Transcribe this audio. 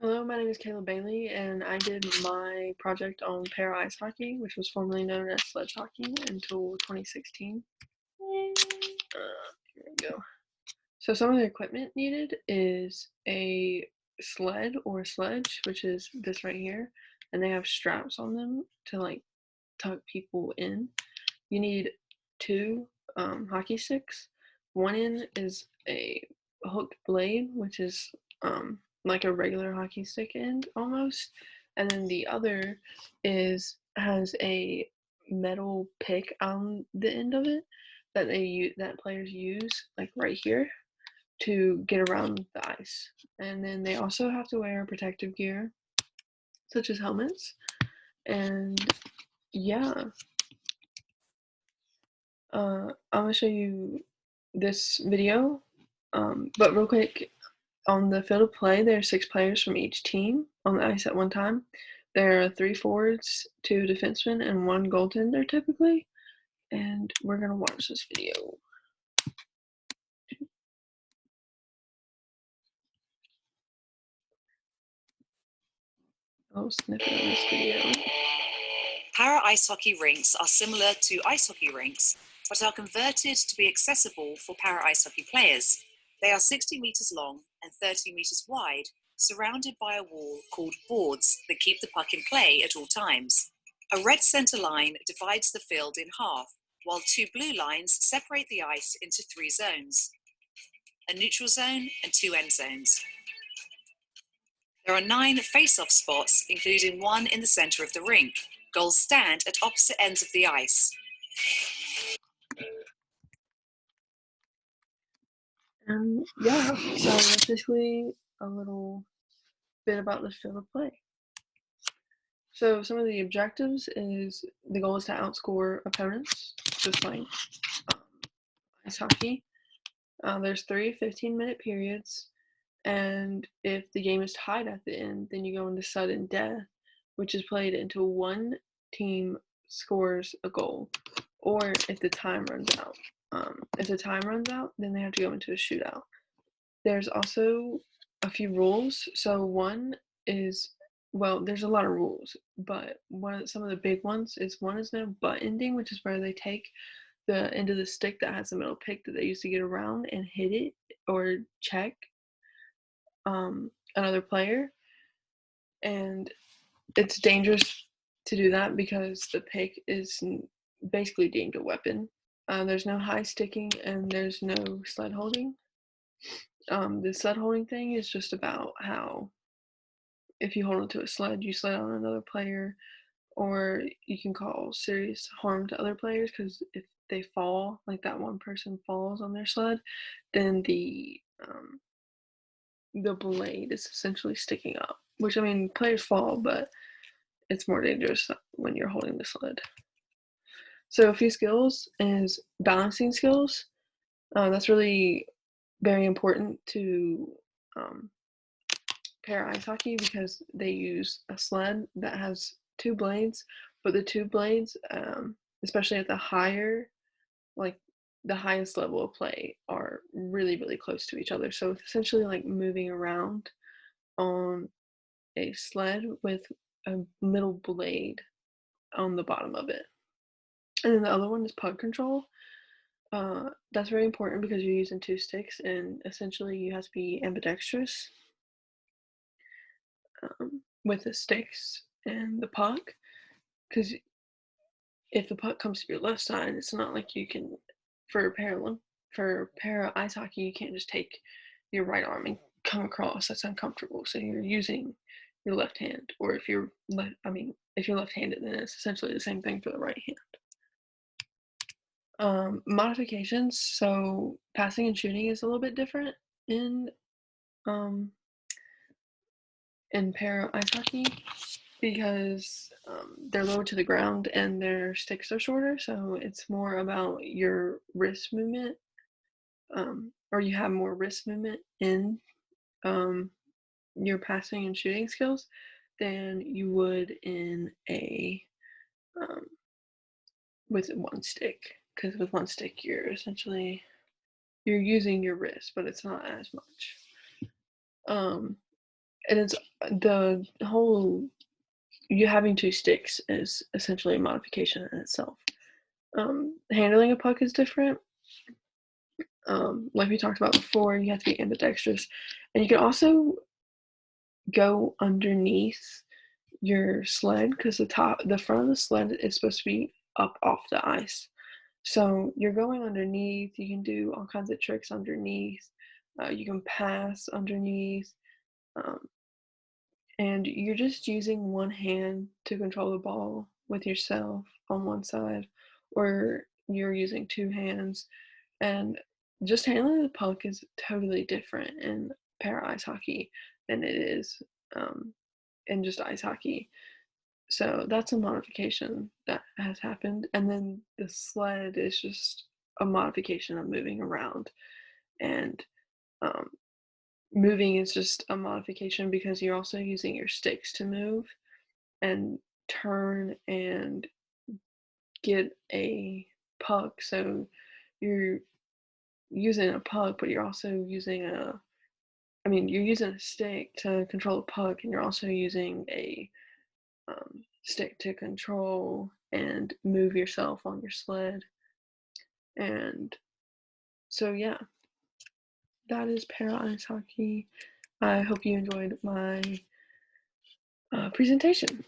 Hello, my name is Kayla Bailey, and I did my project on para ice hockey, which was formerly known as sledge hockey until 2016. Here we go. So some of the equipment needed is a sled or sledge, which is this right here, and they have straps on them to like tuck people in. You need two hockey sticks. One end is a hooked blade, which is like a regular hockey stick end almost, and then the other has a metal pick on the end of it that players use like right here to get around the ice. And then they also have to wear protective gear such as helmets. And yeah, I'm gonna show you this video. But real quick, on the field of play, there are 6 players from each team on the ice at one time. There are 3 forwards, 2 defensemen, and 1 goaltender typically. And we're gonna watch this video. I'll snippet of this video. Para ice hockey rinks are similar to ice hockey rinks, but are converted to be accessible for para ice hockey players. They are 60 meters long and 30 meters wide, surrounded by a wall called boards that keep the puck in play at all times. A red center line divides the field in half, while 2 blue lines separate the ice into 3 zones: a neutral zone and 2 end zones. There are 9 face-off spots, including one in the center of the rink. Goals stand at opposite ends of the ice. And yeah, so that's basically a little bit about the field of play. So some of the objectives is the goal is to outscore opponents, just like ice hockey. There's 3 15-minute periods, and if the game is tied at the end, then you go into sudden death, which is played until one team scores a goal, or if the time runs out. If the time runs out, then they have to go into a shootout. There's also a few rules. So one is, well, there's a lot of rules, but some of the big ones is one is no butt ending, which is where they take the end of the stick that has the metal pick that they use to get around and hit it or check another player. And it's dangerous to do that because the pick is basically deemed a weapon. There's no high sticking and there's no sled holding. The sled holding thing is just about how if you hold onto a sled, you sled on another player, or you can cause serious harm to other players because if they fall, like that one person falls on their sled, then the blade is essentially sticking up. Which I mean, players fall, but it's more dangerous when you're holding the sled. So a few skills is balancing skills. That's really very important to para ice hockey because they use a sled that has 2 blades, but the 2 blades, especially at like the highest level of play, are really, really close to each other. So it's essentially like moving around on a sled with a middle blade on the bottom of it. And then the other one is puck control. That's very important because you're using 2 sticks, and essentially you have to be ambidextrous with the sticks and the puck. Because if the puck comes to your left side, it's not like you can for para ice hockey, you can't just take your right arm and come across. That's uncomfortable. So you're using your left hand, or if you're if you're left-handed, then it's essentially the same thing for the right hand. Modifications. So passing and shooting is a little bit different in um, para ice hockey because they're lower to the ground and their sticks are shorter, so it's more about your wrist movement, or you have more wrist movement in your passing and shooting skills than you would in a with one stick. Because with one stick, you're using your wrist, but it's not as much. and it's the whole you having two sticks is essentially a modification in itself. Handling a puck is different. Like we talked about before, you have to be ambidextrous, and you can also go underneath your sled because the front of the sled is supposed to be up off the ice. So you're going underneath. You can do all kinds of tricks underneath. You can pass underneath, um, and you're just using one hand to control the ball with yourself on one side, or you're using two hands. And just handling the puck is totally different in para ice hockey than it is um, in just ice hockey. So that's a modification that has happened. And then the sled is just a modification of moving around. And um, moving is just a modification because you're also using your sticks to move and turn and get a puck. So you're using a puck, but you're also using you're using a stick to control a puck, and you're also using a stick to control and move yourself on your sled. And so, yeah, that is para ice hockey. I hope you enjoyed my presentation.